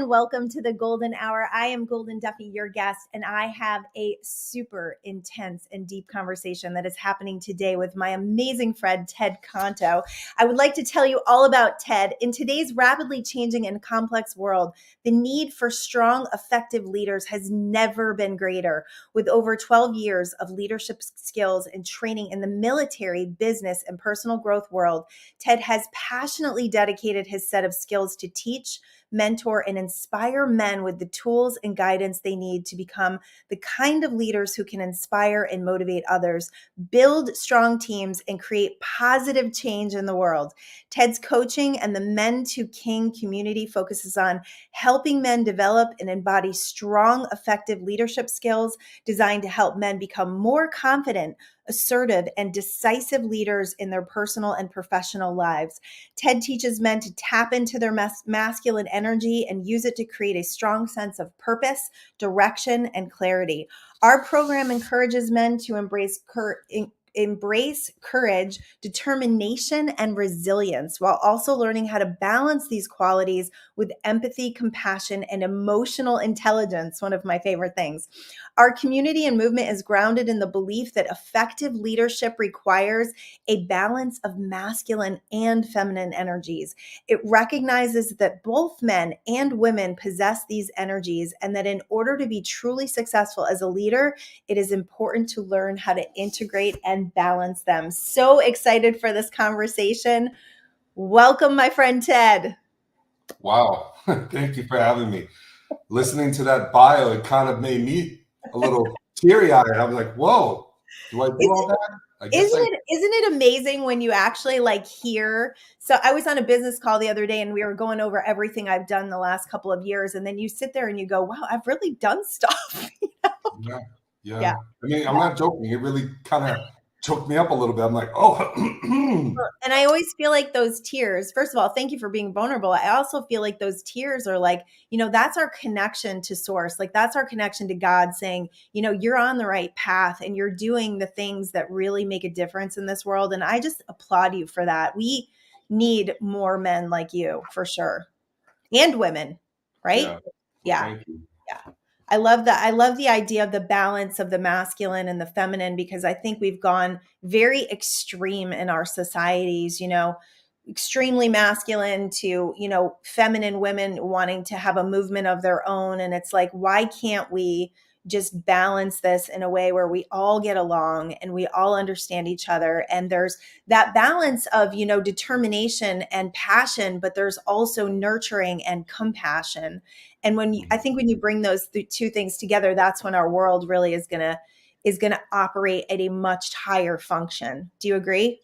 and welcome to the Golden Hour. I am Golden Duffy, your guest, and I have a super intense and deep conversation that is happening today with my amazing friend, Ted Canto. I would like to tell you all about Ted. In today's rapidly changing and complex world, the need for strong, effective leaders has never been greater. With over 12 years of leadership skills and training in the military, business, and personal growth world, Ted has passionately dedicated his set of skills to teach, mentor, and inspire men with the tools and guidance they need to become the kind of leaders who can inspire and motivate others, build strong teams, and create positive change in the world. Ted's coaching and the Men to King community focuses on helping men develop and embody strong, effective leadership skills designed to help men become more confident, assertive, and decisive leaders in their personal and professional lives. Ted teaches men to tap into their masculine energy and use it to create a strong sense of purpose, direction, and clarity. Our program encourages men to embrace courage, determination, and resilience, while also learning how to balance these qualities with empathy, compassion, and emotional intelligence, one of my favorite things. Our community and movement is grounded in the belief that effective leadership requires a balance of masculine and feminine energies. It recognizes that both men and women possess these energies, and that in order to be truly successful as a leader, it is important to learn how to integrate and balance them. So excited for this conversation. Welcome, my friend Ted. Wow. Thank you for having me. Listening to that bio, it kind of made me a little teary-eyed. I was like, whoa, do I do all that? Isn't it amazing when you actually hear? So I was on a business call the other day and we were going over everything I've done the last couple of years. And then you sit there and you go, wow, I've really done stuff. Yeah. I mean, I'm not joking. It really kind of choked me up a little bit. I'm like, oh. And I always feel like those tears, first of all, thank you for being vulnerable. I also feel like those tears are that's our connection to source. That's our connection to God saying, you're on the right path and you're doing the things that really make a difference in this world. And I just applaud you for that. We need more men like you for sure. And women, right? Yeah. Thank you. Yeah. I love that. I love the idea of the balance of the masculine and the feminine, because I think we've gone very extreme in our societies, extremely masculine to, feminine women wanting to have a movement of their own. And it's like, why can't we just balance this in a way where we all get along and we all understand each other? And there's that balance of, determination and passion, but there's also nurturing and compassion. And I think when you bring those two things together, that's when our world really is going to operate at a much higher function. Do you agree?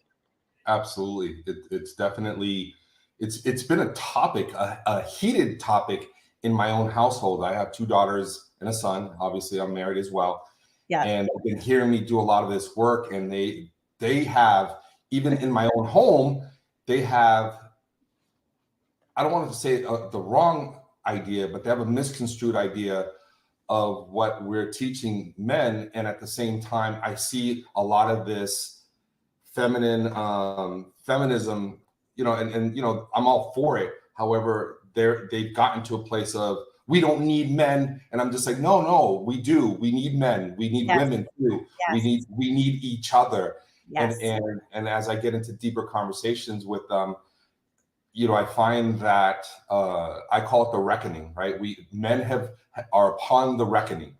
Absolutely. It's definitely, it's been a topic, a heated topic in my own household. I have 2 daughters and a son. Obviously, I'm married as well. Yeah. And they've been hearing me do a lot of this work, and they have, even in my own home, they have, I don't want to say the wrong idea, but they have a misconstrued idea of what we're teaching men. And at the same time, I see a lot of this feminism, and I'm all for it. However, they've gotten to a place of, we don't need men. And I'm just like, no, we do. We need men. We need women too. Yes. We need each other. Yes. And as I get into deeper conversations with them, I find that I call it the reckoning, right? Men are upon the reckoning.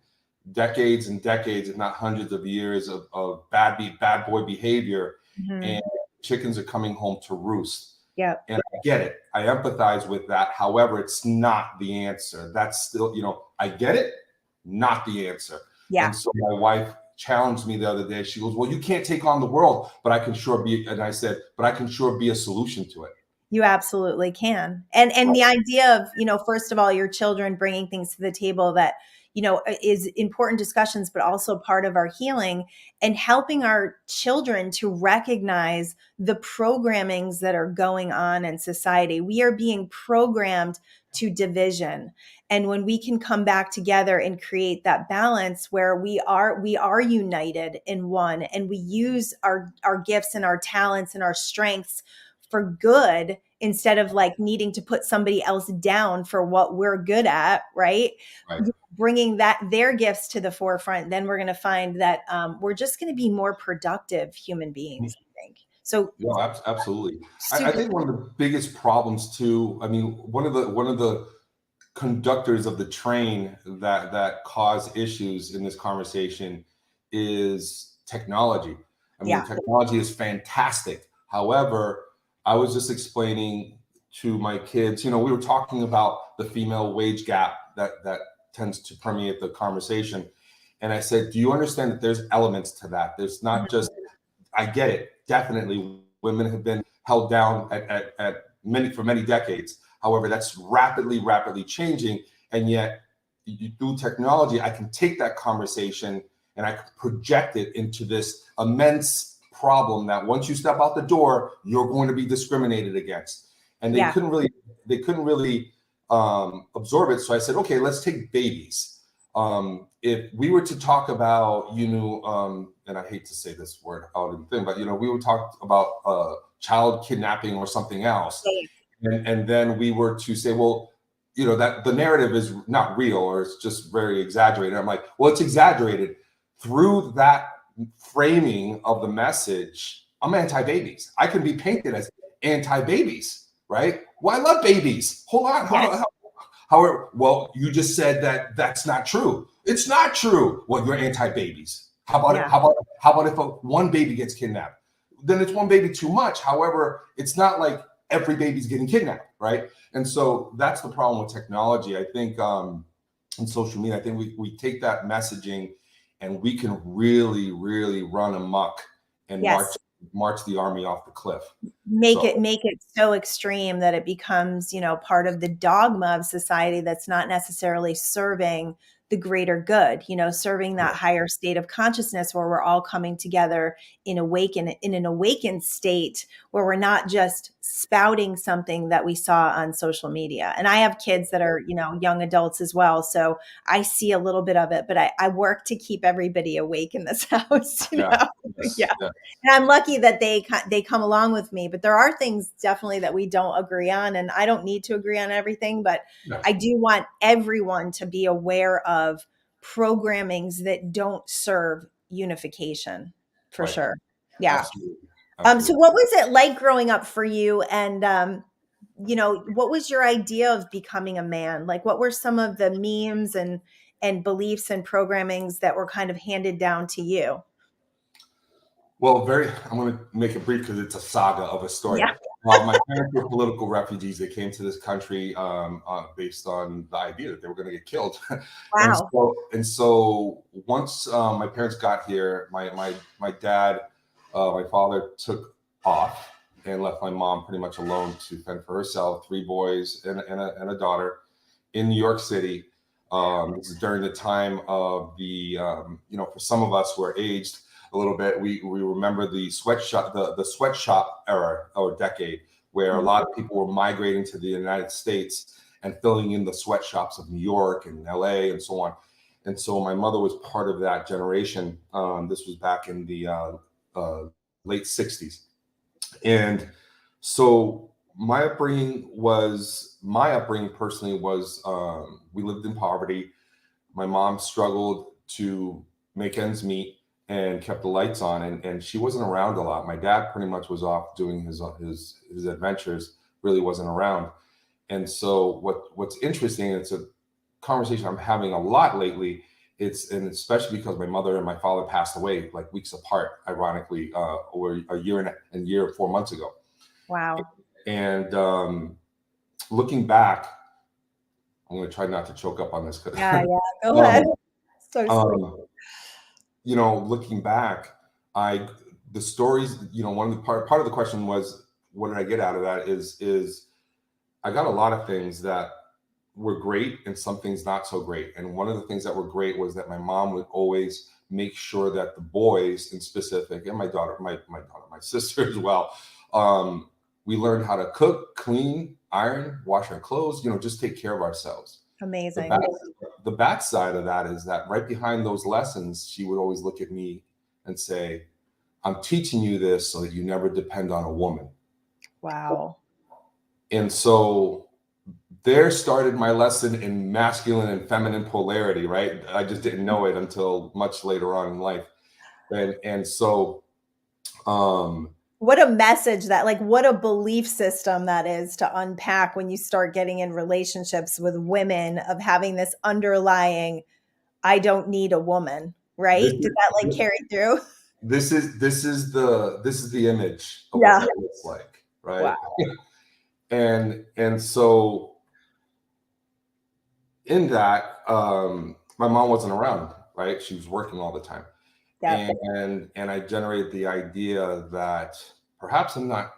Decades and decades, if not hundreds of years of bad boy behavior, and chickens are coming home to roost. Yeah. And I get it. I empathize with that. However, it's not the answer. That's still, I get it, not the answer. Yeah. And so my wife challenged me the other day. She goes, well, you can't take on the world, but I can sure be, and I said, but I can sure be a solution to it. You absolutely can. And the idea of, first of all, your children bringing things to the table that, is important discussions, but also part of our healing, and helping our children to recognize the programmings that are going on in society. We are being programmed to division. And when we can come back together and create that balance where we are united in one, and we use our gifts and our talents and our strengths for good, instead of like needing to put somebody else down for what we're good at, right? Right. Bringing their gifts to the forefront, then we're going to find that we're just going to be more productive human beings, I think. So Yeah, absolutely. I super. think one of the biggest problems too, I mean, one of the conductors of the train that cause issues in this conversation is technology. I mean, Yeah. technology is fantastic. However, I was just explaining to my kids, we were talking about the female wage gap that tends to permeate the conversation. And I said, do you understand that there's elements to that? There's not just, I get it. Definitely women have been held down at many decades. However, that's rapidly changing. And yet through technology, I can take that conversation and I can project it into this immense problem that once you step out the door, you're going to be discriminated against. And they couldn't really absorb it. So I said, okay, let's take babies. If we were to talk about, and I hate to say this word out in the thing, but we would talk about child kidnapping or something else, and then we were to say, well, that the narrative is not real or it's just very exaggerated. I'm like, well, it's exaggerated. Through that framing of the message, I'm anti-babies. I can be painted as anti-babies, right? Well, I love babies. Hold on. However, well, you just said that that's not true. It's not true. Well, you're anti-babies. How about it? How about if one baby gets kidnapped? Then it's one baby too much. However, it's not like every baby's getting kidnapped, right? And so that's the problem with technology. I think in social media, I think we take that messaging and we can really run amok and march the army off the cliff. Make it so extreme that it becomes, part of the dogma of society that's not necessarily serving the greater good, serving that higher state of consciousness where we're all coming together in an awakened state where we're not just spouting something that we saw on social media. And I have kids that are, young adults as well. So I see a little bit of it, but I work to keep everybody awake in this house, Yeah. And I'm lucky that they come along with me, but there are things definitely that we don't agree on, and I don't need to agree on everything, but I do want everyone to be aware of programmings that don't serve unification, for sure. Yeah. Absolutely. So what was it like growing up for you? And, what was your idea of becoming a man? Like, what were some of the memes and beliefs and programmings that were kind of handed down to you? Well, I'm going to make it brief because it's a saga of a story. Yeah. My parents were political refugees. They came to this country based on the idea that they were going to get killed. Wow. and so once my parents got here, my dad, my father took off and left my mom pretty much alone to fend for herself, 3 boys and a daughter in New York City. This is during the time of the, for some of us who are aged a little bit, we remember the sweatshop, the sweatshop era or decade, where a lot of people were migrating to the United States and filling in the sweatshops of New York and LA and so on. And so my mother was part of that generation. This was back in the late 60s. And so my upbringing personally was, we lived in poverty. My mom struggled to make ends meet and kept the lights on, and she wasn't around a lot. My dad pretty much was off doing his adventures, really wasn't around. And so what's interesting, it's a conversation I'm having a lot lately, and especially because my mother and my father passed away like weeks apart, ironically, over a year and 4 months ago. Wow. And looking back, I'm going to try not to choke up on this. Go ahead. Looking back, the stories, one of the part of the question was, what did I get out of that is I got a lot of things that were great and some things not so great. And one of the things that were great was that my mom would always make sure that the boys in specific, and my daughter, my sister as well, we learned how to cook, clean, iron, wash our clothes, just take care of ourselves. Amazing. The bad side of that is that right behind those lessons, she would always look at me and say, I'm teaching you this so that you never depend on a woman. Wow. And so there started my lesson in masculine and feminine polarity, right? I just didn't know it until much later on in life. And so what a message that, like, what a belief system that is to unpack when you start getting in relationships with women, of having this underlying, I don't need a woman, right? this Did that like is carry through? this is the image of what Yeah. that looks like, Wow. right? And so in that, my mom wasn't around, right? She was working all the time. Yeah. And I generated the idea that perhaps I'm not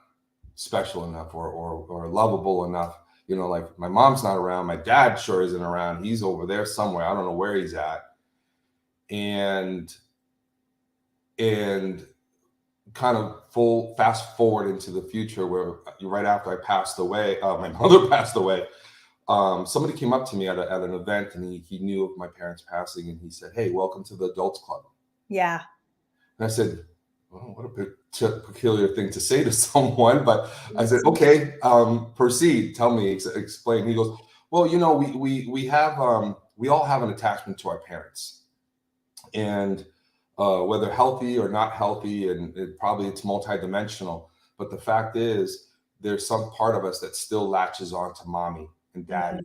special enough or lovable enough. Like my mom's not around, my dad sure isn't around. He's over there somewhere. I don't know where he's at. And and kind of full fast forward into the future where right after I passed away, my mother passed away. Somebody came up to me at an event, and he knew of my parents passing, and he said, "Hey, welcome to the Adults Club." Yeah. And I said, well, what a peculiar thing to say to someone. But I said, okay, proceed. Tell me, explain. He goes, well, we all have an attachment to our parents, and whether healthy or not healthy, and it's multidimensional. But the fact is, there's some part of us that still latches on to mommy and daddy,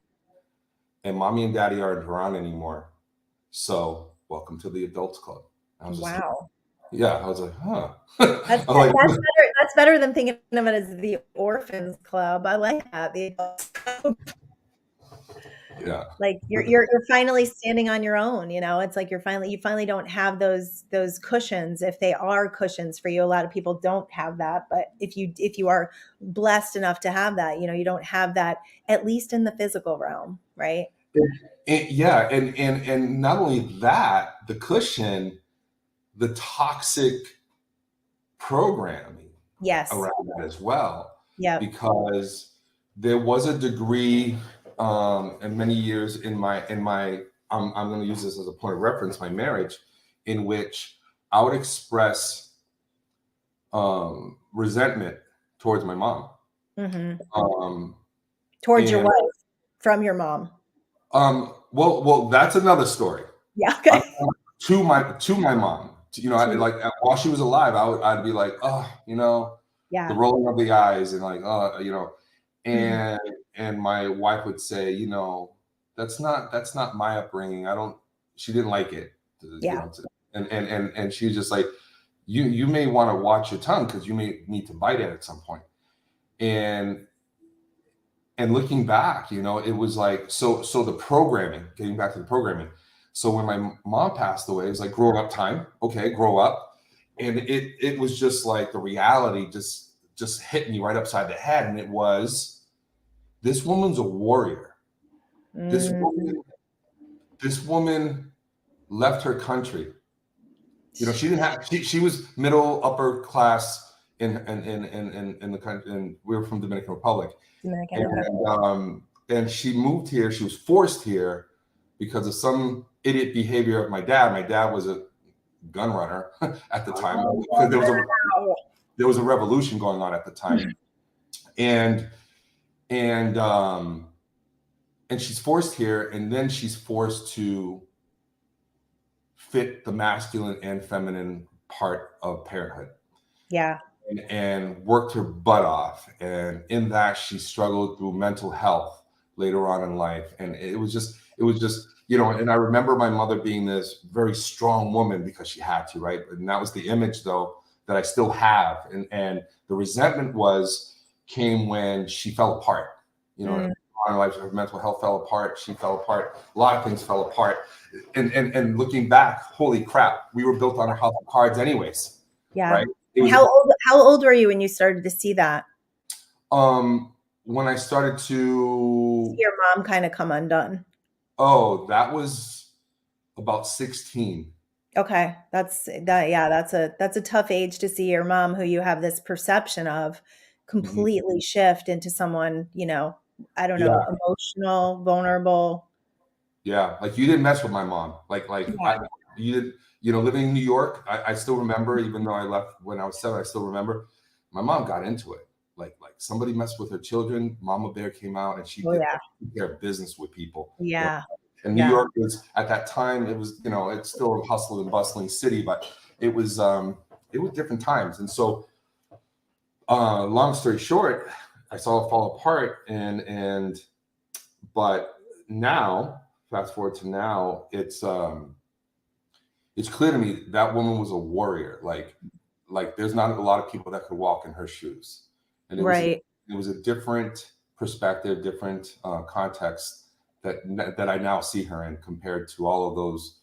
and mommy and daddy aren't around anymore. So welcome to the Adults Club. I was just like, Wow. yeah, I was like, huh. That's I'm like, better. That's better than thinking of it as the orphans club. I like that. The adults club. yeah, Like you're finally standing on your own, you know. It's like you finally don't have those cushions, if they are cushions for you. A lot of people don't have that, but if you are blessed enough to have that, you don't have that, at least in the physical realm, right? yeah, and not only that, the cushion, the toxic programming Yes. around that as well, Yep. because there was a degree, and many years in my I'm going to use this as a point of reference, my marriage, in which I would express resentment towards my mom. Hmm. Um, Towards your and wife from your mom. well, that's another story. Yeah. I, Okay. to my mom, like while she was alive, I'd be like, oh, the Yeah. rolling of the eyes, and like, Mhm. and my wife would say, that's not my upbringing. She didn't like it, Yeah. and she was just like, you may want to watch your tongue, because you may need to bite it at some point. And looking back, it was like, so the programming, getting back to the programming. So when my mom passed away, it was like grown up time. Okay, grow up. And it was just like the reality just hit me right upside the head. And it was, this woman's a warrior. This Mm. woman, this woman left her country. She didn't have, she was middle upper class in the country, and we were from Dominican Republic. Dominican. Okay. And she moved here. She was forced here because of some idiot behavior of my dad. My dad was a gun runner at the time, because there was a revolution going on at the time, and and um, and she's forced here, and then she's forced to fit the masculine and feminine part of parenthood. Yeah. And worked her butt off. And in that, she struggled through mental health later on in life. And it was just, and I remember my mother being this very strong woman because she had to, right? And that was the image, though, that I still have. And the resentment came when she fell apart. Mm. In life, her mental health fell apart. She fell apart. A lot of things fell apart. And looking back, holy crap, we were built on a house of cards anyways, Yeah. right? It And was how old were you when you started to see that? when I started See to, your mom kind of come undone. that was about 16. Okay. Yeah, that's a tough age to see your mom, who you have this perception of, Mhm. completely shift into someone, I don't know, Yeah, emotional, vulnerable. yeah. Like, you didn't mess with my mom. Yeah. You did, living in New York. I still remember, even though I left when I was 7, I still remember my mom got into it. like somebody messed with her children, Mama Bear came out and she Oh did yeah. their business with people. Yeah. And New Yeah. York was at that time, it was, it's still a hustle and bustling city, but it was different times. And so long story short, I saw it fall apart, but now, fast forward to now, it's clear to me that woman was a warrior. Like there's not a lot of people that could walk in her shoes, and Right. it was a different perspective, different context that I now see her in compared to all of those,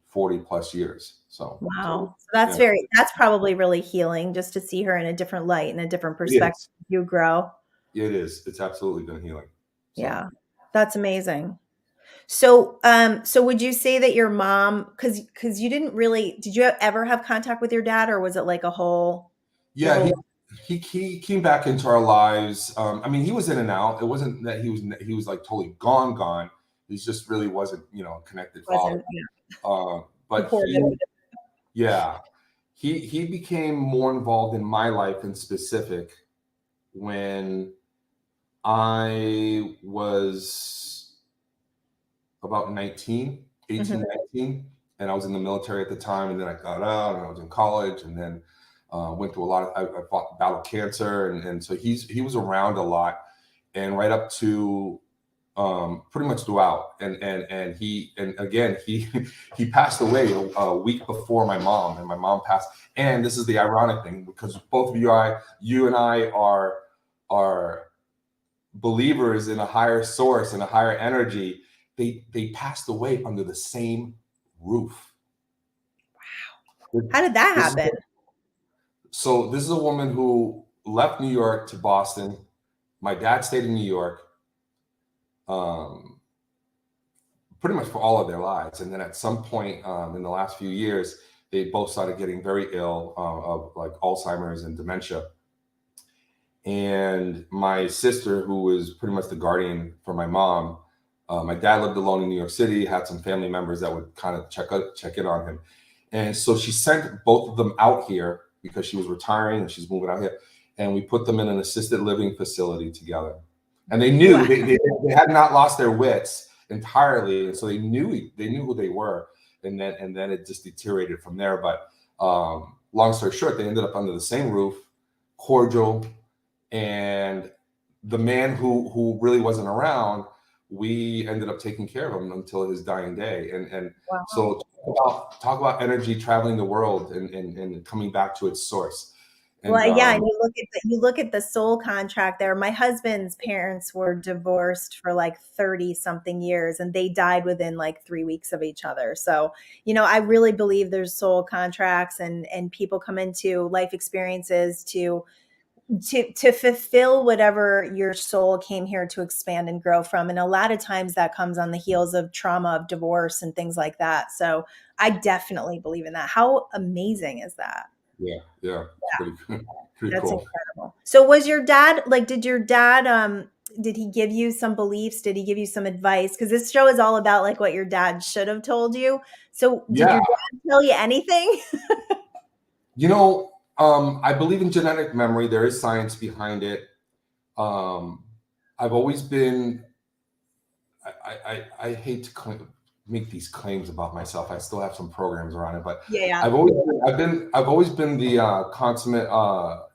40 plus years. Wow. So that's Yeah, that's probably really healing, just to see her in a different light and a different it perspective. is. You grow. It is. It's absolutely been healing. So Yeah. That's amazing. So would you say that your mom, because you didn't really, did you ever have contact with your dad, or was it like a whole, your yeah, whole he came back into our lives. I mean, he was in and out. It wasn't that he was like totally gone. He just really wasn't, a connected father. wasn't, But supportive? yeah, he became more involved in my life in specific when I was about 19, 18, Mhm. 19, and I was in the military at the time, and then I got out and I was in college, and then went through a lot of, I fought battled cancer, and so he was around a lot, and right up to pretty much throughout, and again he passed away a week before my mom, and my mom passed. And this is the ironic thing, because both of you and I are believers in a higher source and a higher energy. They passed away under the same roof. How did that This is happen? so this is a woman who left New York to Boston. My dad stayed in New York. Pretty much for all of their lives. And then at some point in the last few years, they both started getting very ill of like Alzheimer's and dementia. And my sister, who was pretty much the guardian for my mom, my dad lived alone in New York City, had some family members that would kind of check in on him. And so she sent both of them out here because she was retiring and she's moving out here. And we put them in an assisted living facility together. And they knew Wow. they had not lost their wits entirely, and so they knew who they were, and then it just deteriorated from there. But long story short, they ended up under the same roof, cordial, and the man who really wasn't around, we ended up taking care of him until his dying day. And Wow. so talk about energy traveling the world and coming back to its source. And Well, yeah, and you look at the soul contract there. My husband's parents were divorced for like 30 something years, and they died within like 3 weeks of each other. So, I really believe there's soul contracts, and people come into life experiences to fulfill whatever your soul came here to expand and grow from. And a lot of times that comes on the heels of trauma, of divorce and things like that. So I definitely believe in that. How amazing is that? yeah, it's pretty That's cool. incredible. So was your dad, like, did your dad did he give you some beliefs? Did he give you some advice? Because this show is all about like what your dad should have told you. So did Yeah. your dad tell you anything? I believe in genetic memory. There is science behind it. Um, I've always been. I hate to make these claims about myself. I still have some programs around it, but Yeah, yeah. I've always been the consummate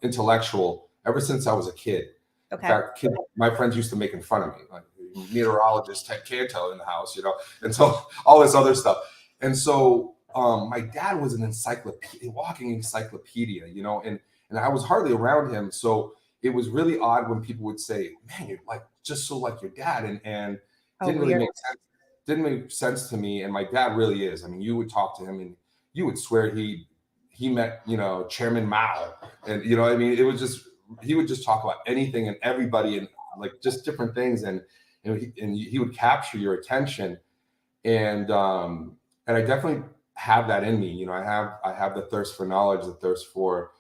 intellectual ever since I was a kid. In Okay. fact, my friends used to making fun of me, like meteorologist Ted Canto in the house, and so all this other stuff. And so my dad was an encyclopedia, walking encyclopedia, and I was hardly around him, so it was really odd when people would say, "Man, you're like just so like your dad," and Oh, didn't really weird. make sense. Didn't make sense to me. And my dad really is. I mean, you would talk to him and you would swear he met, Chairman Mao. And I mean, it was just he would just talk about anything and everybody and like just different things. And he would capture your attention. And I definitely have that in me. I have the thirst for knowledge, the thirst for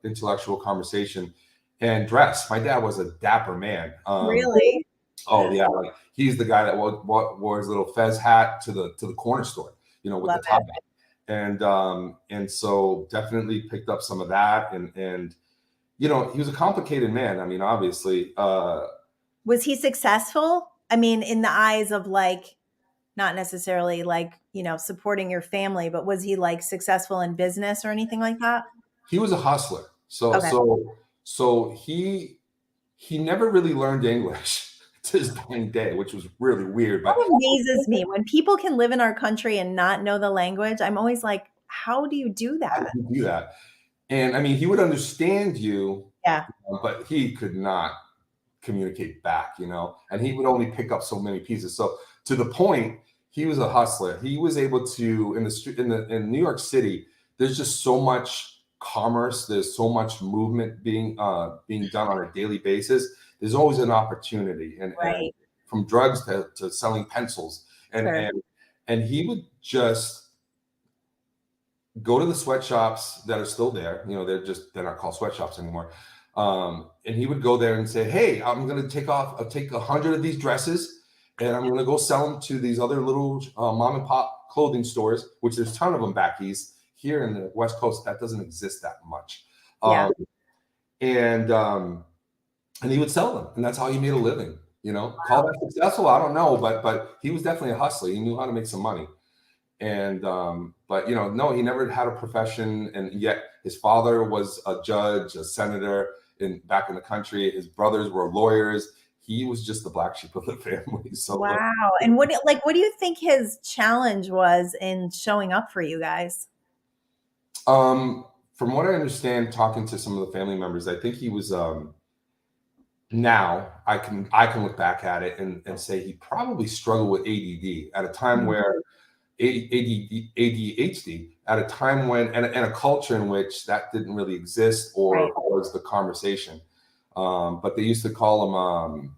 intellectual conversation and dress. My dad was a dapper man. Really? Oh yeah, like he's the guy that wore his little fez hat to the corner store, with Love the top it. hat. And so definitely picked up some of that, and you know, he was a complicated man. I mean, obviously, Was he successful? I mean, in the eyes of like, not necessarily like, supporting your family, but was he like successful in business or anything like that? he was a hustler. So, Okay. he never really learned English to his dying day, which was really weird. But That amazes me when people can live in our country and not know the language. I'm always like, how do you do how did that? he do that? And I mean, he would understand you, Yeah. but he could not communicate back, you know, and he would only pick up so many pieces. So to the point, he was a hustler. He was able to in the street in New York City. There's just so much commerce. There's so much movement being done on a daily basis. There's always an opportunity, and Right. from drugs to selling pencils, and Sure. and and he would just go to the sweatshops that are still there. You know, they're not called sweatshops anymore. And he would go there and say, "Hey, I'm going to I'll take 100 of these dresses, and I'm going to go sell them to these other little mom and pop clothing stores, which there's a ton of them back east. Here in the West Coast, that doesn't exist that much. Yeah. Um, and he would sell them, and that's how he made a living. You know, call that successful? I don't know, but he was definitely a hustler. He knew how to make some money. And but you know, no, he never had a profession, and yet his father was a judge, a senator back in the country. His brothers were lawyers. He was just the black sheep of the family. So Wow. And what do you think his challenge was in showing up for you guys? from what I understand, talking to some of the family members, I think he was now I can look back at it and say he probably struggled with ADD at a time Mhm. where ADHD at a time when and a culture in which that didn't really exist or Right. was the conversation. But they used to call him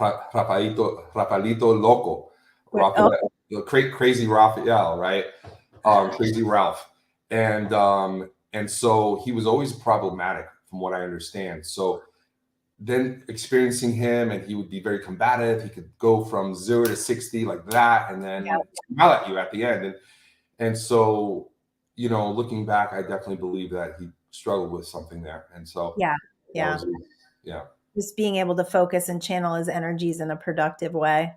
Rapalito Loco, Oh, Raphael, crazy Raphael, right? Crazy Ralph, and so he was always problematic, from what I understand. So then experiencing him, and he would be very combative. He could go from 0 to 60 like that, and yeah. then smile at you at the end. And so, you know, looking back, I definitely believe that he struggled with something there. And so Yeah. that Yeah. was, yeah, Just being able to focus and channel his energies in a productive way.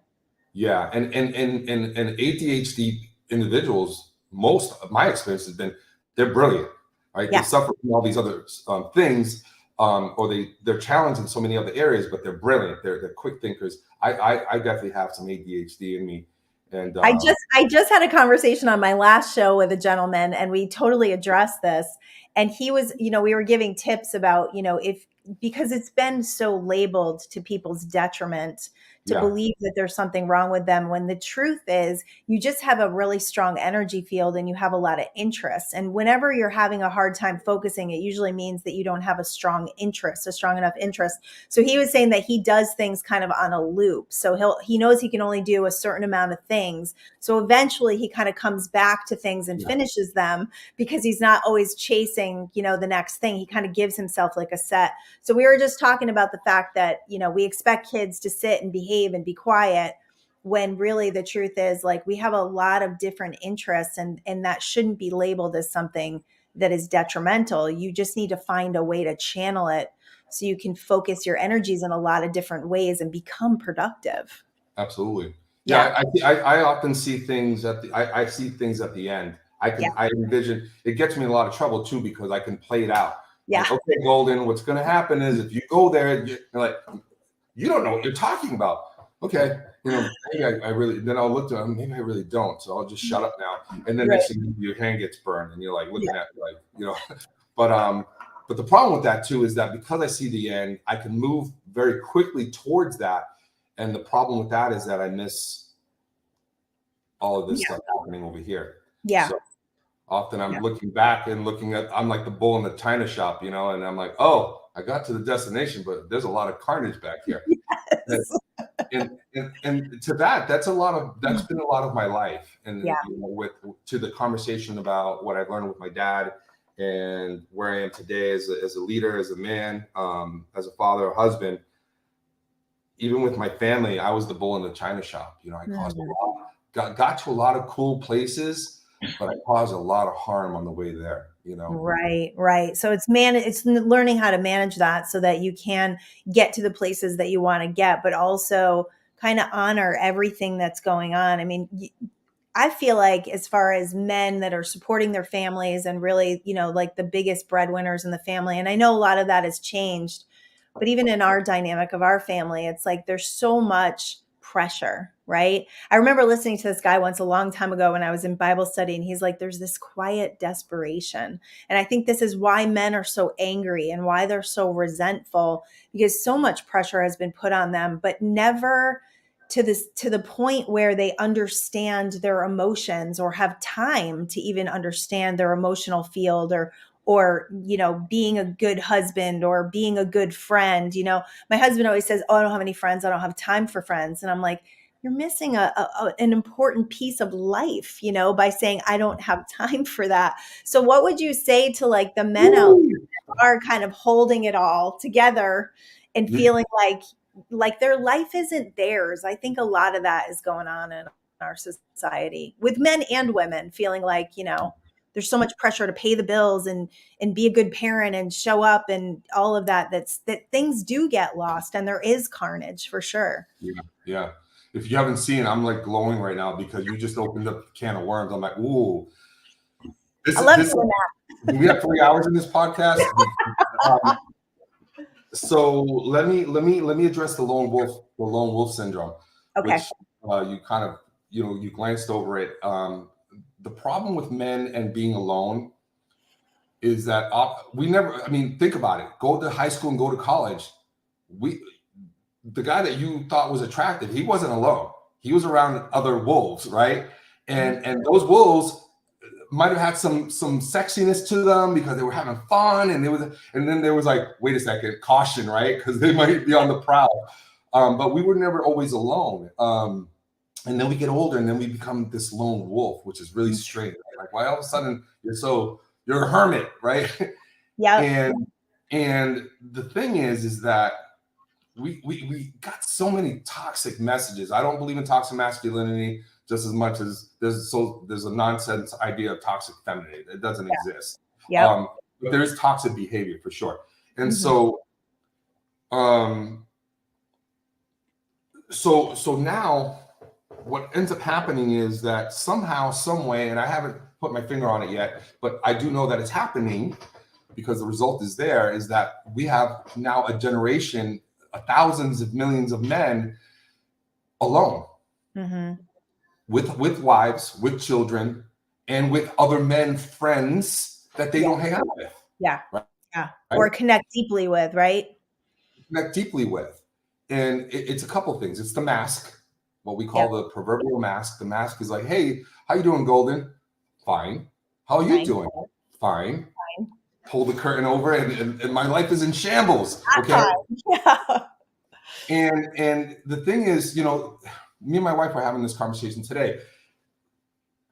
yeah. And ADHD individuals, most of my experience has been they're brilliant, right? They Yeah. suffer from all these other things, or they're challenged in so many other areas, but they're brilliant. They're quick thinkers. I definitely have some ADHD in me, and I just had a conversation on my last show with a gentleman and we totally addressed this. And he was, we were giving tips about, if because it's been so labeled to people's detriment to yeah, believe that there's something wrong with them when the truth is you just have a really strong energy field and you have a lot of interest. And whenever you're having a hard time focusing, it usually means that you don't have a strong interest, a strong enough interest. So he was saying that he does things kind of on a loop. So he knows he can only do a certain amount of things. So eventually he kind of comes back to things and yeah, finishes them because he's not always chasing, the next thing. He kind of gives himself like a set. So we were just talking about the fact that, we expect kids to sit and behave and be quiet when really the truth is like we have a lot of different interests and that shouldn't be labeled as something that is detrimental. You just need to find a way to channel it so you can focus your energies in a lot of different ways and become productive. absolutely. Yeah. Yeah, I often see things I see things at the end. Yeah. I envision it gets me in a lot of trouble too because I can play it out. Yeah. Like, okay, Golden, what's going to happen is if you go there, you're like, you don't know what you're talking about. Okay, you know, maybe I really. Then I'll look to them. Maybe I really don't. So I'll just shut up now. And then Right. next thing your hand gets burned, and you're like Yeah. looking at like you know. But but the problem with that too is that because I see the end, I can move very quickly towards that. And the problem with that is that I miss all of this Yeah. stuff happening over here. Yeah. So often I'm Yeah. looking back and looking at, I'm like the bull in the china shop, you know, and I'm like, oh, I got to the destination, but there's a lot of carnage back here. And, Yes. and to that, that's been a lot of my life. And Yeah. you know, to the conversation about what I've learned with my dad and where I am today as a leader, as a man, as a father, a husband, even with my family, I was the bull in the china shop. You know, I caused a Mhm. lot, got to a lot of cool places, but I caused a lot of harm on the way there, you know? Right, right. So it's learning how to manage that so that you can get to the places that you want to get, but also kind of honor everything that's going on. I mean, I feel like as far as men that are supporting their families and really, like the biggest breadwinners in the family, and I know a lot of that has changed, but even in our dynamic of our family, it's like there's so much pressure, right? I remember listening to this guy once a long time ago when I was in Bible study, and he's like, there's this quiet desperation. And I think this is why men are so angry and why they're so resentful, because so much pressure has been put on them, but never to the point where they understand their emotions or have time to even understand their emotional field, or being a good husband or being a good friend. My husband always says, oh, I don't have any friends, I don't have time for friends. And I'm like, you're missing an important piece of life, by saying I don't have time for that. So what would you say to like the men out there that are kind of holding it all together and feeling like their life isn't theirs? I think a lot of that is going on in our society with men and women, feeling like, there's so much pressure to pay the bills and be a good parent and show up and all of that, that things do get lost and there is carnage for sure. Yeah. Yeah. If you haven't seen, I'm like glowing right now because you just opened up a can of worms. I'm like, ooh, I love this doing that. do we have 3 hours in this podcast? So let me address the lone wolf syndrome, Okay. which you kind of, you glanced over it. The problem with men and being alone is that we never, I mean, think about it. Go to high school and go to college. The guy that you thought was attractive, he wasn't alone. He was around other wolves, right? And those wolves might have had some sexiness to them because they were having fun, and then there was like, wait a second, caution, right? Because they might be on the prowl. But we were never always alone. And then we get older, and then we become this lone wolf, which is really strange. Right? Like, why all of a sudden you're a hermit, right? Yeah. And the thing is that we got so many toxic messages. I don't believe in toxic masculinity just as much as there's a nonsense idea of toxic femininity. It doesn't exist. Yeah. But there is toxic behavior for sure. And so now what ends up happening is that somehow, some way, and I haven't put my finger on it yet, but I do know that it's happening because the result is there, is that we have now a generation, thousands of millions of men alone. With wives, with children, and with other men friends that they don't hang out with. Yeah. Right? Yeah. Or connect deeply with, right? Connect deeply with. And it's a couple of things. It's the mask, what we call the proverbial mask. The mask is like, hey, how you doing, Goldyn? Fine. How are you doing? Fine. Pull the curtain over and my life is in shambles. Okay. Yeah. And the thing is, me and my wife were having this conversation today.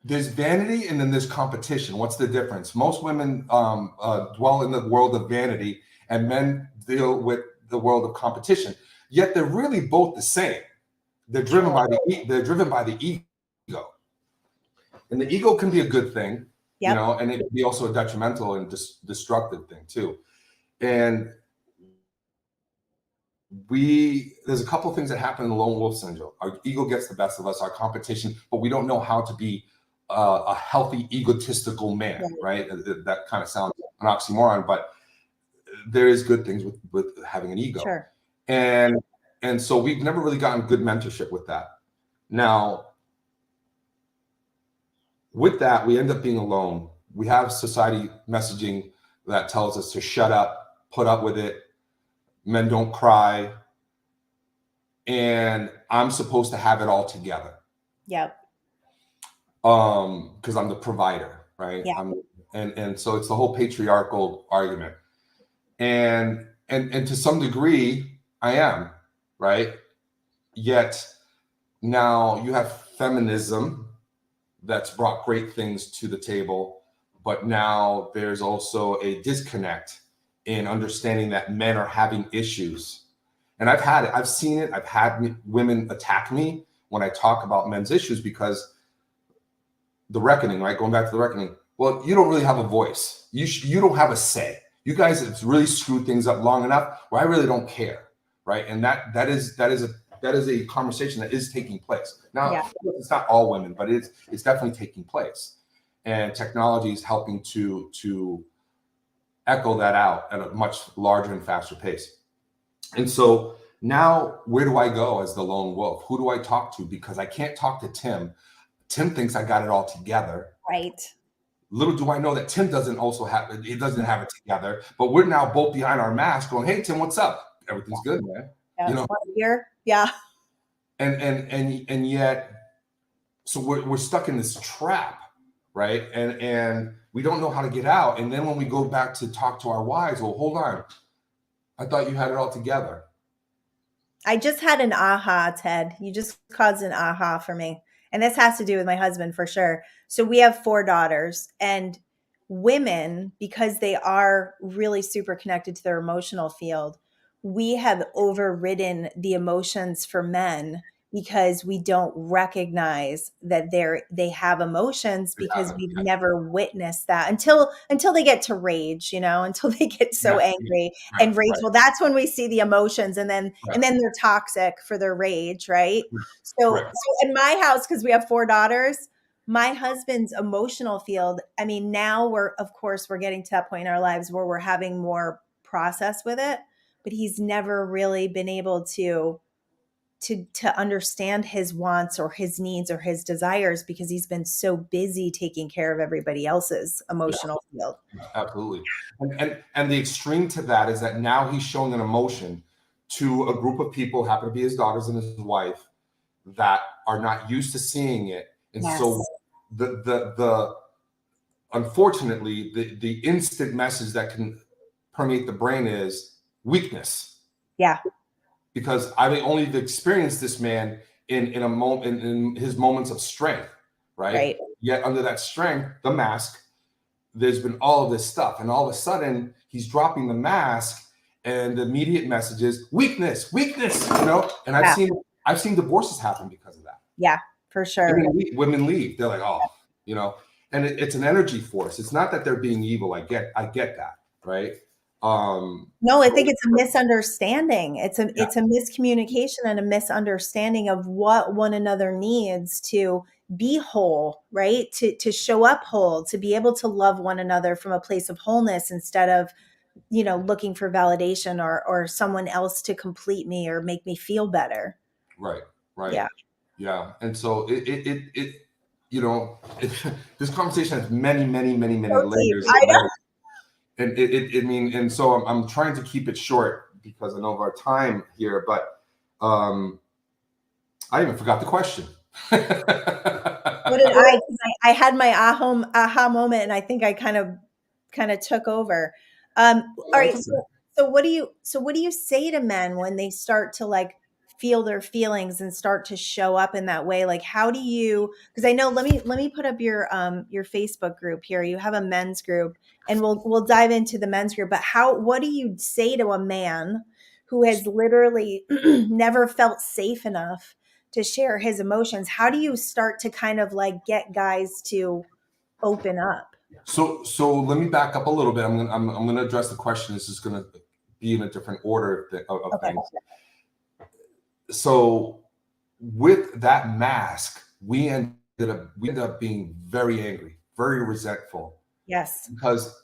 There's vanity and then there's competition. What's the difference? Most women dwell in the world of vanity, and men deal with the world of competition. Yet they're really both the same. They're driven by the ego, and the ego can be a good thing, and it can be also a detrimental and destructive thing too. And there's a couple of things that happen in the lone wolf syndrome. Our ego gets the best of us, our competition, but we don't know how to be a healthy, egotistical man, right? That kind of sounds an oxymoron, but there is good things with having an ego. Sure. And so we've never really gotten good mentorship with that. Now, with that, we end up being alone. We have society messaging that tells us to shut up, put up with it. Men don't cry. And I'm supposed to have it all together. Yep. Because I'm the provider, right? Yeah. And so it's the whole patriarchal argument. And to some degree, I am, right? Yet now you have feminism that's brought great things to the table, but now there's also a disconnect in understanding that men are having issues. And I've seen it. I've had women attack me when I talk about men's issues because the reckoning, right? Going back to the reckoning. Well, you don't really have a voice. You don't have a say. You guys have really screwed things up long enough where I really don't care, right? And that is a conversation that is taking place now. Yeah. It's not all women, but it's definitely taking place, and technology is helping to echo that out at a much larger and faster pace. And so now, where do I go as the lone wolf? Who do I talk to? Because I can't talk to Tim. Tim thinks I got it all together. Right. Little do I know that Tim doesn't have it together. But we're now both behind our mask going, "Hey, Tim, what's up? Everything's good, man." Yeah, you know, here. Yeah. And yet, so we're stuck in this trap, right? And we don't know how to get out. And then when we go back to talk to our wives, well, hold on, I thought you had it all together. I just had an aha, Ted. You just caused an aha for me. And this has to do with my husband for sure. So we have 4 daughters, and women, because they are really super connected to their emotional field, we have overridden the emotions for men because we don't recognize that they have emotions, because we've never witnessed that until they get to rage, until they get so angry and rage. Well, that's when we see the emotions, and then they're toxic for their rage, right? So in my house, because we have 4 daughters, my husband's emotional field, I mean, now we're getting to that point in our lives where we're having more process with it, but he's never really been able to understand his wants or his needs or his desires, because he's been so busy taking care of everybody else's emotional field. Absolutely. And the extreme to that is that now he's showing an emotion to a group of people, happen to be his daughters and his wife, that are not used to seeing it. And so the unfortunately, the instant message that can permeate the brain is weakness. Yeah. Because I've only experienced this man in a moment, in his moments of strength, right? Yet under that strength, the mask, there's been all of this stuff, and all of a sudden he's dropping the mask, and the immediate message is weakness, And I've seen divorces happen because of that. Yeah, for sure. Women leave. They're like, oh, and it's an energy force. It's not that they're being evil. I get that, right? No, I think it's a misunderstanding. It's a miscommunication and a misunderstanding of what one another needs to be whole, right? To show up whole, to be able to love one another from a place of wholeness, instead of, looking for validation or someone else to complete me or make me feel better. Right. Yeah. And so this conversation has many layers. I know. And so I'm trying to keep it short because I know of our time here, but I even forgot the question. What did I? 'Cause I had my aha moment, and I think I kind of took over. All right. So what do you say to men when they start to feel their feelings and start to show up in that way? Like, how do you? Because I know. Let me put up your Facebook group here. You have a men's group, and we'll dive into the men's group. But what do you say to a man who has literally never felt safe enough to share his emotions? How do you start to kind of get guys to open up? So let me back up a little bit. I'm gonna address the question. This is gonna be in a different order of things. So with that mask, we end up being very angry, very resentful. Yes. Because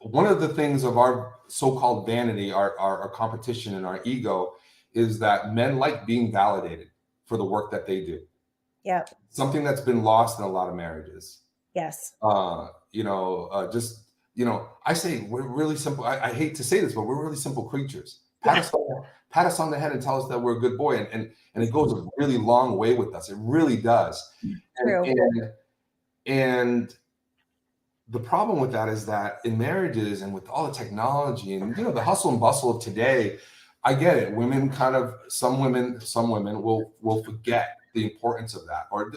one of the things of our so-called vanity, our competition and our ego, is that men like being validated for the work that they do. Yeah. Something that's been lost in a lot of marriages. Yes. I say we're really simple. I hate to say this, but we're really simple creatures. Pat us on the head and tell us that we're a good boy. And it goes a really long way with us. It really does. True. And the problem with that is that in marriages and with all the technology and the hustle and bustle of today, I get it. Some women will forget the importance of that, or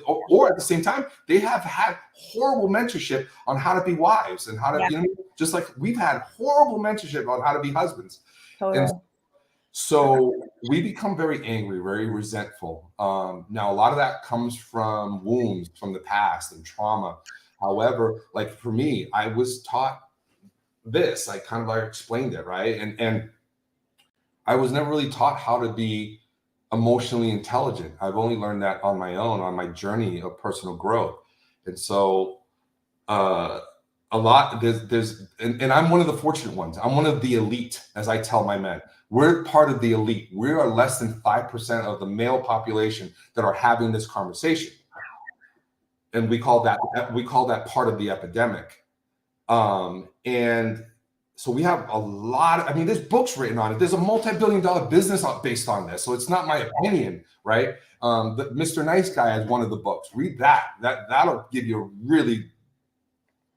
at the same time, they have had horrible mentorship on how to be wives and how to, just like we've had horrible mentorship on how to be husbands. Totally. And So we become very angry, very resentful. Now, a lot of that comes from wounds from the past and trauma. However, like for me, I was taught this. I kind of like explained it, right? And I was never really taught how to be emotionally intelligent. I've only learned that on my own, on my journey of personal growth. And so uh, a lot and I'm one of the fortunate ones. I'm one of the elite, as I tell my men. We're part of the elite. We are less than 5% of the male population that are having this conversation. And we call that part of the epidemic. And so we have a lot I mean, there's books written on it. There's a multi-billion-dollar business based on this. So it's not my opinion, right? Mr. Nice Guy has one of the books. Read that. That'll give you a really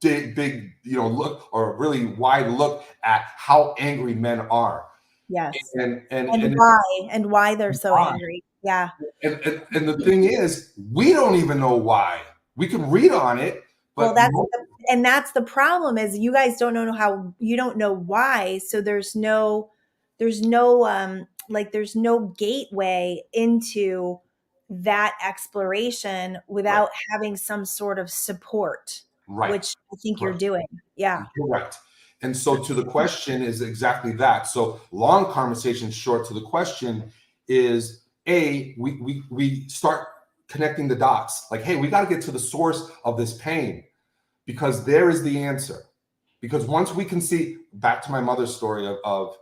big, look, or a really wide look at how angry men are. Yes. And why they're so angry. Yeah. And the thing is, we don't even know why. We can read on it, but that's the problem is you guys don't know you don't know why. So there's no gateway into that exploration without having some sort of support, which I think you're doing. Yeah. Correct. And so to the question is exactly that. So long conversation short to the question is we start connecting the dots. Like, hey, we got to get to the source of this pain, because there is the answer. Because once we can see, back to my mother's story of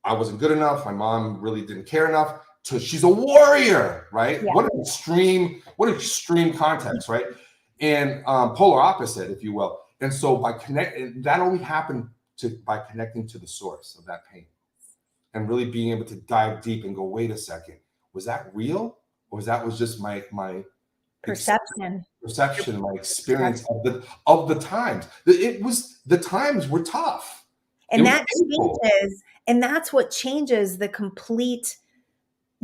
I wasn't good enough, my mom really didn't care enough, to she's a warrior, right? Yeah. What an extreme context, right? And polar opposite, if you will. And so that only happened by connecting to the source of that pain and really being able to dive deep and go, wait a second, was that real? Or was just my perception, my experience of the times. The times were tough. And that changes, and that's what changes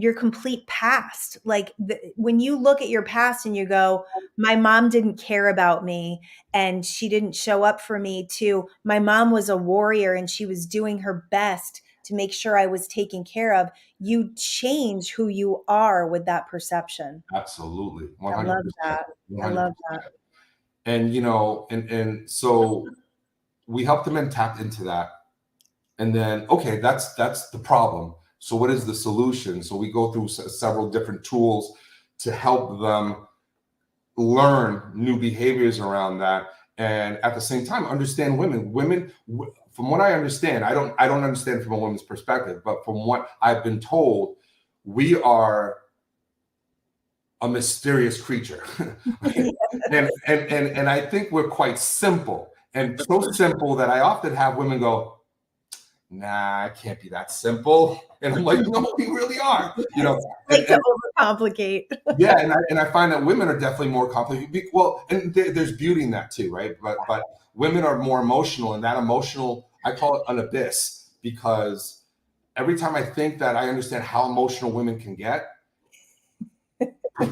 your complete past. Like when you look at your past and you go, my mom didn't care about me and she didn't show up for me, to my mom was a warrior and she was doing her best to make sure I was taken care of. You change who you are with that perception. Absolutely. 100%. I love that. 100%. I love that. And, and so we help the men tap into that. And then, okay, that's the problem. So what is the solution? So we go through several different tools to help them learn new behaviors around that. And at the same time, understand women, from what I understand, I don't understand from a woman's perspective, but from what I've been told, we are a mysterious creature. and I think we're quite simple, and so simple that I often have women go, nah, I can't be that simple. And I'm like, no, we really are, Like to overcomplicate. Yeah, and I find that women are definitely more complicated. Well, and there's beauty in that too, right? But women are more emotional, and that emotional, I call it an abyss, because every time I think that I understand how emotional women can get, I get a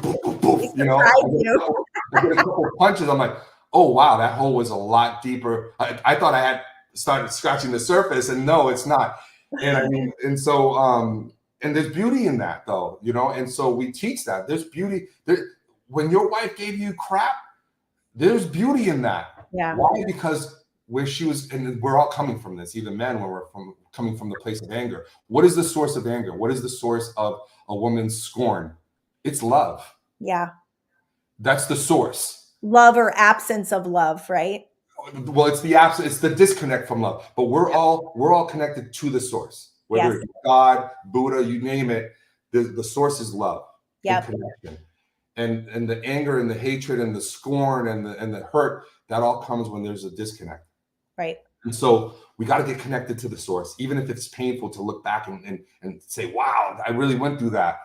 couple of punches. I'm like, oh wow, that hole was a lot deeper. I thought I had started scratching the surface, and no, it's not. And I mean, and so and there's beauty in that, though, and so we teach that there's beauty there. When your wife gave you crap, there's beauty in that. Yeah. Why? Because where she was, and we're all coming from this, even men, when we're coming from the place of anger. What is the source of anger? What is the source of a woman's scorn? It's love. Yeah. That's the source. Love or absence of love, right? Well, it's the absence, it's the disconnect from love. But we're all connected to the source. Whether it's God, Buddha, you name it, the source is love. Yeah. Connection. And the anger and the hatred and the scorn and the hurt, that all comes when there's a disconnect. Right. And so we got to get connected to the source, even if it's painful to look back and say, wow, I really went through that.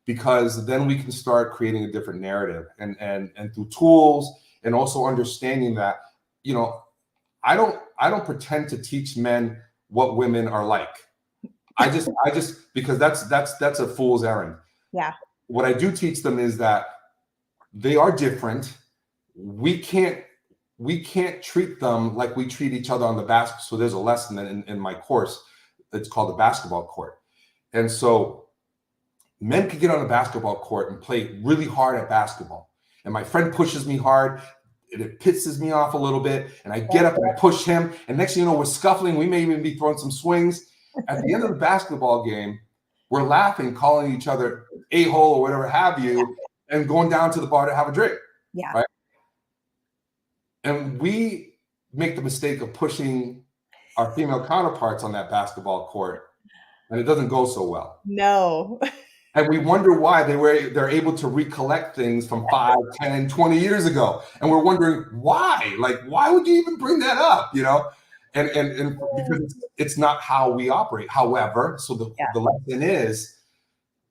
Because then we can start creating a different narrative and through tools, and also understanding that, I don't pretend to teach men what women are like. I just because that's a fool's errand. Yeah. What I do teach them is that they are different. We can't treat them like we treat each other on the basket. So there's a lesson in my course. it's called the basketball court. And so men could get on the basketball court and play really hard at basketball. And my friend pushes me hard, and it pisses me off a little bit. And I get up and I push him. And next thing you know, we're scuffling. We may even be throwing some swings. At the end of the basketball game, we're laughing, calling each other a-hole or whatever have you, and going down to the bar to have a drink. Yeah. Right? And we make the mistake of pushing our female counterparts on that basketball court, and it doesn't go so well. No. And we wonder why they're able to recollect things from 5, 10, 20 years ago. And we're wondering why. Like, why would you even bring that up? You know? And because it's not how we operate. However, so the lesson is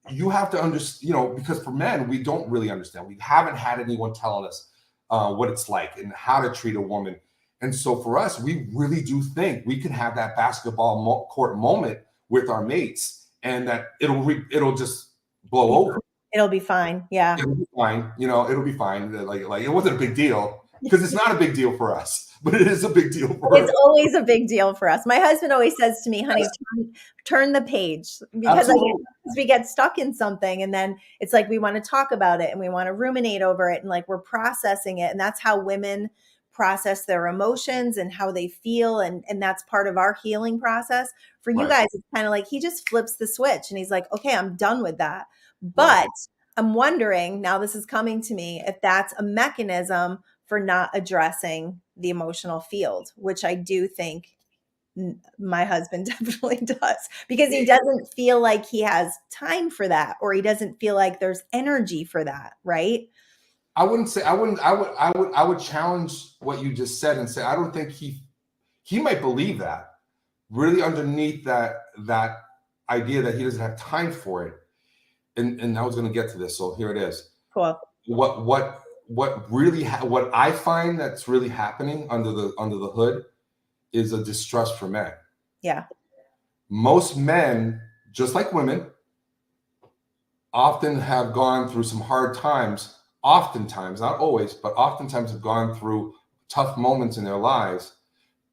you have to understand, you know, because for men, we don't really understand. We haven't had anyone telling us what it's like and how to treat a woman. And so for us, we really do think we can have that basketball court moment with our mates, and that it'll just blow over. It'll be fine. Yeah. It'll be fine. You know, it'll be fine. Like it wasn't a big deal, because it's not a big deal for us, but it is a big deal for us. It's always a big deal for us. My husband always says to me, honey, turn the page, because we get stuck in something, and then it's like we want to talk about it and we want to ruminate over it, and like we're processing it. And that's how women process their emotions and how they feel. And that's part of our healing process. For you guys, it's kind of like he just flips the switch and he's like, okay, I'm done with that. But I'm wondering, now this is coming to me, if that's a mechanism for not addressing the emotional field, which I do think my husband definitely does, because he doesn't feel like he has time for that, or he doesn't feel like there's energy for that. Right. I would challenge what you just said and say, I don't think he might believe that. Really underneath that idea that he doesn't have time for it. And I was going to get to this, so here it is. Cool. What I find that's really happening under the hood is a distrust for men. Yeah. Most men, just like women, often have gone through some hard times. Oftentimes, not always, but oftentimes have gone through tough moments in their lives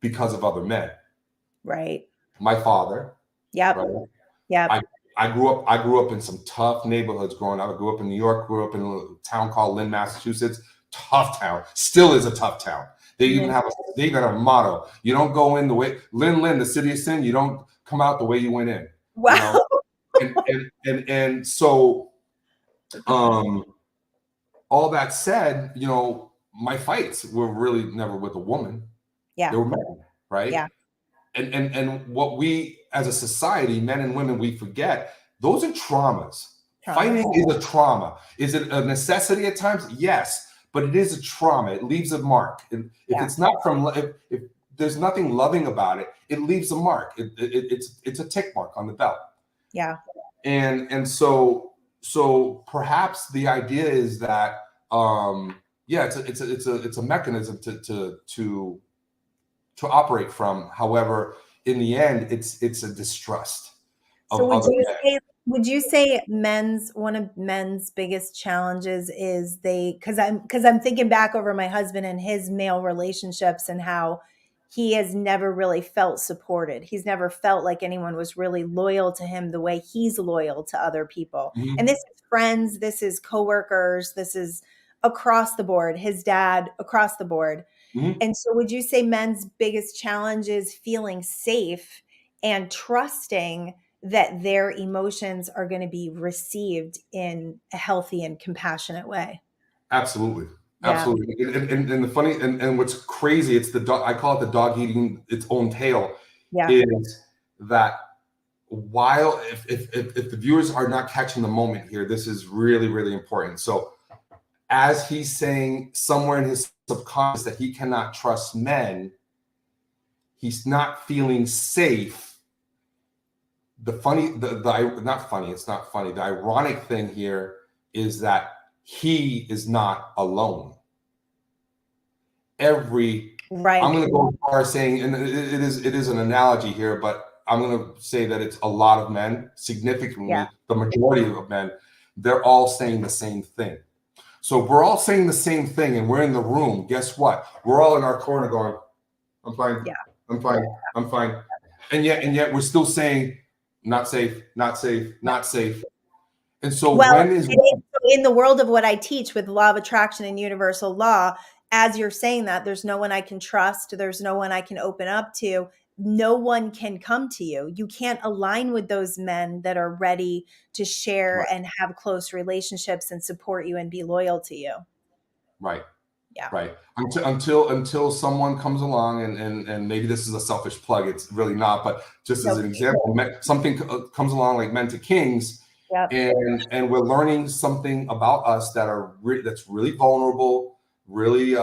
because of other men. Right. My father. Yep. Right? Yep. I grew up in some tough neighborhoods growing up. I grew up in New York, grew up in a town called Lynn, Massachusetts. Tough town. Still is a tough town. They even have a motto. You don't go in the way Lynn, the city of sin, you don't come out the way you went in. Wow. You know? and so all that said, you know, my fights were really never with a woman. Yeah. They were men, right? Yeah. And what we as a society, men and women, we forget, those are traumas. Fighting is a trauma. Is it a necessity at times? Yes, but it is a trauma. It leaves a mark. If it's not if there's nothing loving about it, it leaves a mark. It's a tick mark on the belt. Yeah. And so perhaps the idea is that it's a mechanism to operate from. However, in the end, it's a distrust of other men. Would you say one of men's biggest challenges is because I'm thinking back over my husband and his male relationships and how he has never really felt supported. He's never felt like anyone was really loyal to him the way he's loyal to other people. Mm-hmm. And this is friends, this is coworkers, this is across the board, his dad, across the board. Mm-hmm. And so would you say men's biggest challenge is feeling safe and trusting that their emotions are going to be received in a healthy and compassionate way? Absolutely. Yeah. Absolutely. And the funny, and what's crazy, it's the dog, I call it the dog eating its own tail, is that while if the viewers are not catching the moment here, this is really, really important. So as he's saying somewhere in his subconscious that he cannot trust men, he's not feeling safe. Not funny. It's not funny. The ironic thing here is that he is not alone. I'm going to go as far as saying, and it is an analogy here, but I'm going to say that it's a lot of men, significantly, the majority of men, they're all saying the same thing. So we're all saying the same thing and we're in the room. Guess what? We're all in our corner going, I'm fine. Yeah. I'm fine. I'm fine. And yet we're still saying not safe, not safe, not safe. And so Well, when is in the world of what I teach with law of attraction and universal law, as you're saying that, there's no one I can trust, there's no one I can open up to, no one can come to you. You can't align with those men that are ready to share right, and have close relationships and support you and be loyal to you. right, Yeah. right. Until someone comes along and maybe this is a selfish plug, it's really not, but just as No. an example, something comes along like Men to Kings, Yep. and we're learning something about us that's really vulnerable, really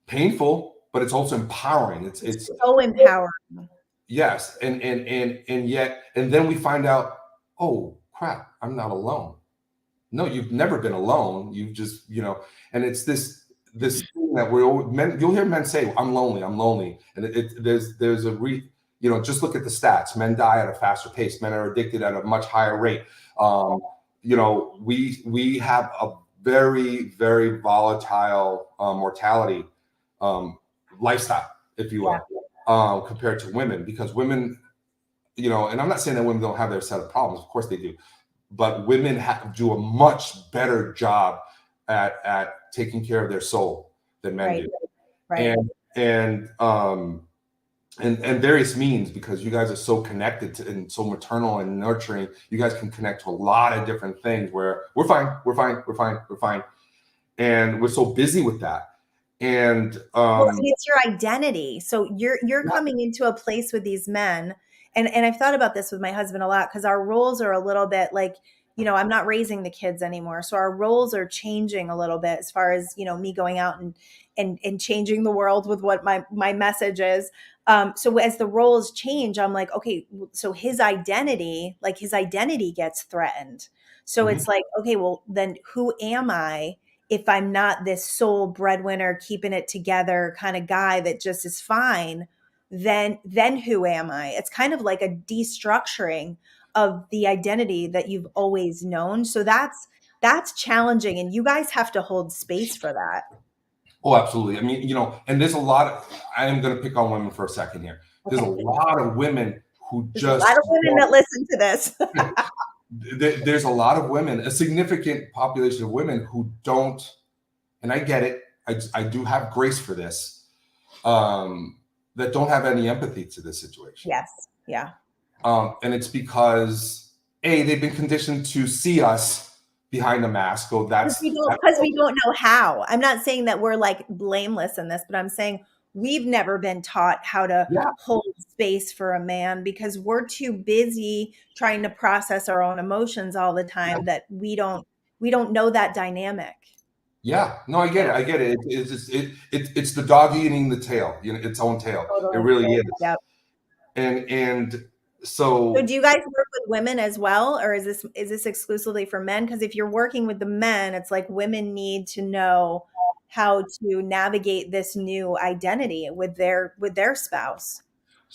painful, but it's also empowering. It's So empowering. yes, and yet, and then we find out, oh crap, I'm not alone. No, you've never been alone. You've just, and it's this thing that men. You'll hear men say, "I'm lonely, I'm lonely," and there's just look at the stats. Men die at a faster pace. Men are addicted at a much higher rate. We have a very, very volatile mortality lifestyle, if you Yeah. will, compared to women, because women, and I'm not saying that women don't have their set of problems. Of course they do, but women do a much better job at taking care of their soul than men Right. do. Right. And various means, because you guys are so connected and so maternal and nurturing, you guys can connect to a lot of different things where we're fine. And we're so busy with that. And Well, and it's your identity. So you're yeah, coming into a place with these men, and I've thought about this with my husband a lot because our roles are a little bit like, I'm not raising the kids anymore, so our roles are changing a little bit as far as me going out and changing the world with what my message is. So as the roles change, I'm like, okay, so his identity gets threatened. So mhm. it's like, okay, well then who am I? If I'm not this sole breadwinner, keeping it together kind of guy that just is fine, then who am I? It's kind of like a destructuring of the identity that you've always known. So that's challenging, and you guys have to hold space for that. Oh, absolutely. I mean, and there's a lot I am going to pick on women for a second here. There's a Okay. lot of women who There's a lot of women that listen to this. there's a lot of women, a significant population of women who don't, and I get it. I do have grace for this, that don't have any empathy to this situation. Yes. Yeah. And it's because they've been conditioned to see us behind the mask. So Because we don't know how. I'm not saying that we're like blameless in this, but I'm saying we've never been taught how to yeah, hold space for a man because we're too busy trying to process our own emotions all the time that we don't know that dynamic. yeah. No, I get it. Yeah, I get it. It's the dog eating the tail, its own tail. It totally. really is. Yep. And So so do you guys work with women as well, or is this exclusively for men? Because if you're working with the men, it's like women need to know how to navigate this new identity with their spouse.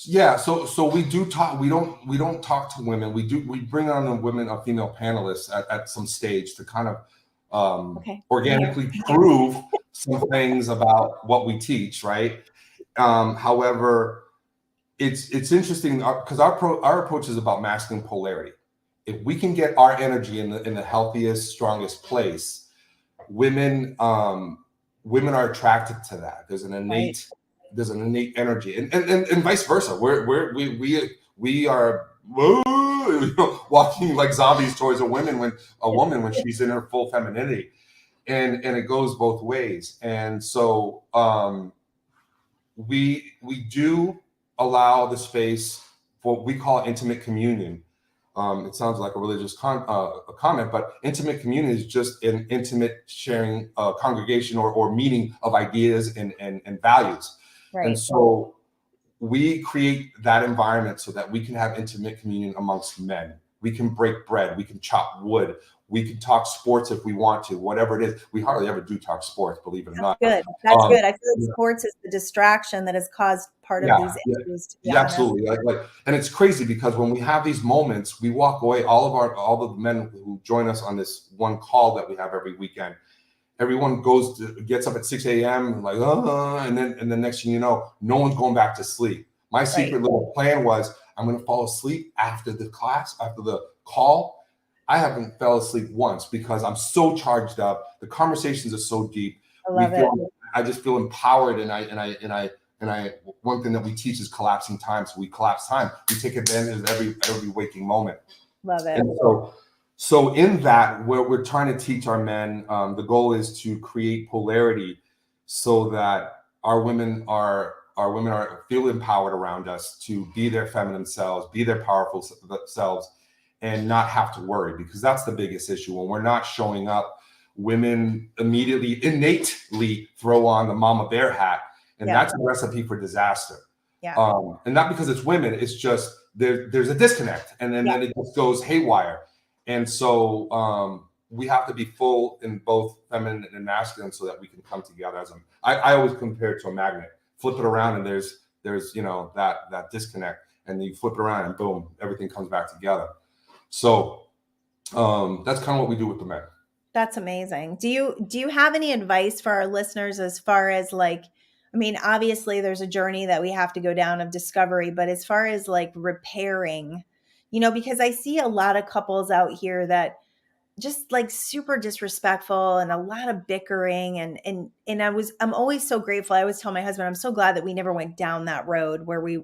yeah, so we do talk. We don't talk to women. We bring on a female panelist at some stage to kind of Okay. I'm here. organically prove some things about what we teach, right? However, it's interesting because our approach is about masculine polarity. If we can get our energy in the healthiest, strongest place, women women are attracted to that. Right. There's an innate energy, and vice versa. We are walking like zombies towards a woman when she's in her full femininity, and it goes both ways. And so we do allow the space for what we call intimate communion. It sounds like a religious a comment, but intimate communion is just an intimate sharing congregation or meeting of ideas and values. And Right. so we create that environment so that we can have intimate communion amongst men. We can break bread. We can chop wood. We can talk sports if we want to, whatever it is. We hardly ever do talk sports, believe it or That's not. good. That's good. I feel like Yeah, sports is the distraction that has caused part of yeah, these yeah, issues, to be yeah, honest. absolutely. And it's crazy because when we have these moments, we walk away. All of the men who join us on this one call that we have every weekend, everyone gets up at 6 a.m. like, and then next thing you know, no one's going back to sleep. My Right. secret little plan was I'm going to fall asleep after the class, after the call. I haven't fell asleep once because I'm so charged up. The conversations are so deep. I love it. I just feel empowered, and I. One thing that we teach is collapsing time. So we collapse time. We take advantage of every waking moment. Love it. And so in that, we're trying to teach our men. The goal is to create polarity, so that our women are feel empowered around us to be their feminine selves, be their powerful selves, and not have to worry, because that's the biggest issue. When we're not showing up, women immediately innately throw on the mama bear hat, and that's a recipe for disaster. And not because it's women, it's just there's a disconnect, and then it just goes haywire. And so we have to be full in both feminine and masculine so that we can come together as I always compare it to a magnet. Flip it around and there's that disconnect, and you flip it around and boom, everything comes back together. So that's kind of what we do with the men. That's amazing. Do you have any advice for our listeners as far as like, I mean, obviously there's a journey that we have to go down of discovery, but as far as like repairing, because I see a lot of couples out here that just like super disrespectful and a lot of bickering and I'm always so grateful. I always tell my husband, I'm so glad that we never went down that road where we,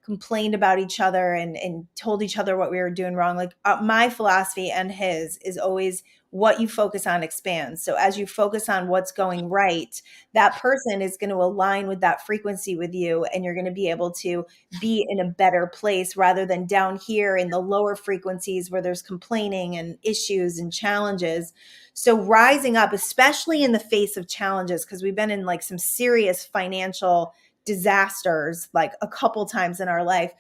complained about each other and told each other what we were doing wrong. Like my philosophy and his is always what you focus on expands. So as you focus on what's going right, that person is going to align with that frequency with you, and you're going to be able to be in a better place rather than down here in the lower frequencies where there's complaining and issues and challenges. So rising up, especially in the face of challenges, because we've been in like some serious financial disasters like a couple times in our life,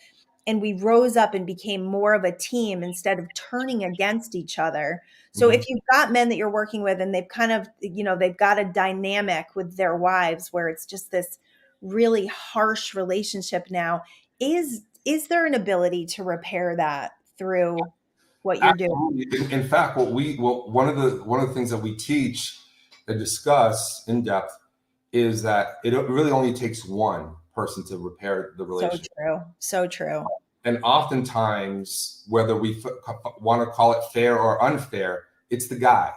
and we rose up and became more of a team instead of turning against each other. So if you've got men that you're working with and they've kind of, they've got a dynamic with their wives where it's just this really harsh relationship now, is there an ability to repair that through what you're doing? In fact, one of the things that we teach and discuss in depth is that it really only takes one person to repair the relationship. So true. And oftentimes, whether we want to call it fair or unfair, it's the guy.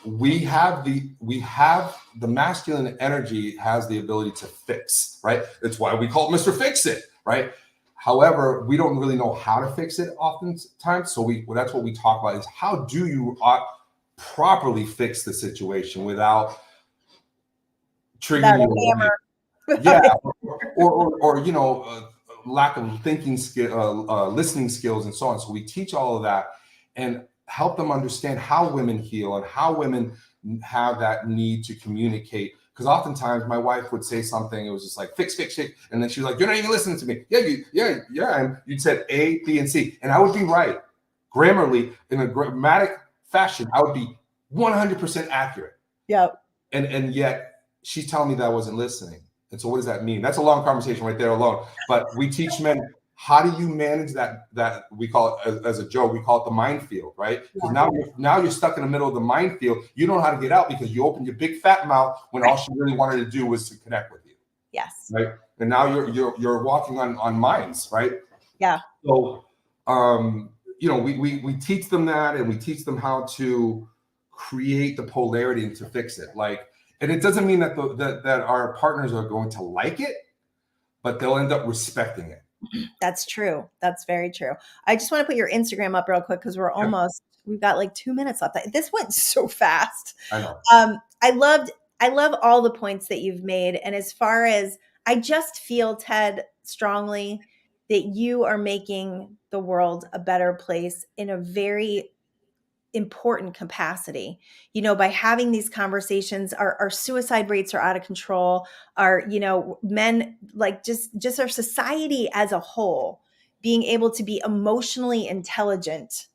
We have the masculine energy has the ability to fix, right? That's why we call it Mr. Fix It, right? However, we don't really know how to fix it oftentimes. So that's what we talk about, is how do you properly fix the situation without triggering you. Yeah, or lack of thinking skill, listening skills, and so on. So we teach all of that and help them understand how women heal and how women have that need to communicate. Because oftentimes my wife would say something, it was just like fix, and then she's like, "You're not even listening to me." And you'd said A, B, and C, and I would be right, grammarly in a grammatic fashion. I would be 100% accurate. Yep. And yet she's telling me that I wasn't listening. And so what does that mean? That's a long conversation right there alone. But we teach men, how do you manage that we call it, as a joke, we call it the minefield, right? Because now you're stuck in the middle of the minefield. You don't know how to get out because you opened your big fat mouth when all she really wanted to do was to connect with you. Yes. Right. And now you're walking on mines, right? Yeah. So we teach them that, and we teach them how to create the polarity and to fix it. And it doesn't mean that that our partners are going to like it, but they'll end up respecting it. That's true. That's very true. I just want to put your Instagram up real quick because we've got like 2 minutes left. This went so fast. I know. I love all the points that you've made. And as far as, I just feel, Ted, strongly that you are making the world a better place in a very important capacity. By having these conversations, our suicide rates are out of control. Our, men, like just our society as a whole, being able to be emotionally intelligent,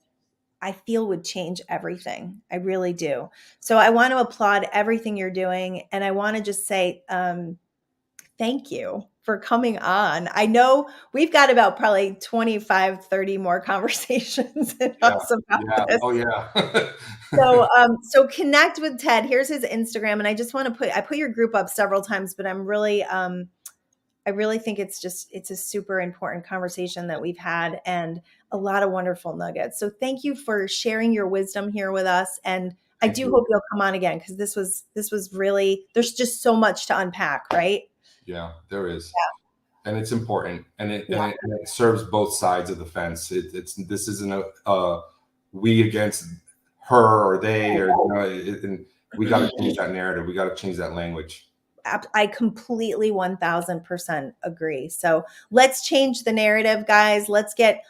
I feel would change everything. I really do. So I want to applaud everything you're doing. And I want to just say, thank you for coming on. I know we've got about probably 25, 30 more conversations in us about this. Oh yeah. So connect with Ted. Here's his Instagram. And I just want to I put your group up several times, but I'm really, I really think it's a super important conversation that we've had, and a lot of wonderful nuggets. So thank you for sharing your wisdom here with us. And I Thank do you. hope you'll come on again, because this was really, there's just so much to unpack, right? Yeah, there is. And it's important, and Yeah. it serves both sides of the fence. This isn't a we against her or they, or and we got to change that narrative. We got to change that language. I completely 1000% agree. So let's change the narrative, guys. Let's get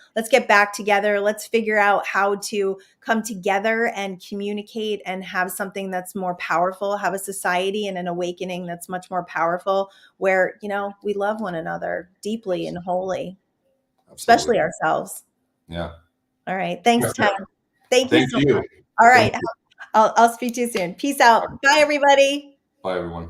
back together. Let's figure out how to come together and communicate and have something that's more powerful, have a society and an awakening that's much more powerful, where, we love one another deeply and wholly, Absolutely. especially ourselves. Yeah. All right. Thanks, Ted. Thank you Thank so you. much. All right. Thank you. I'll speak to you soon. Peace out. Bye, everybody. Bye, everyone.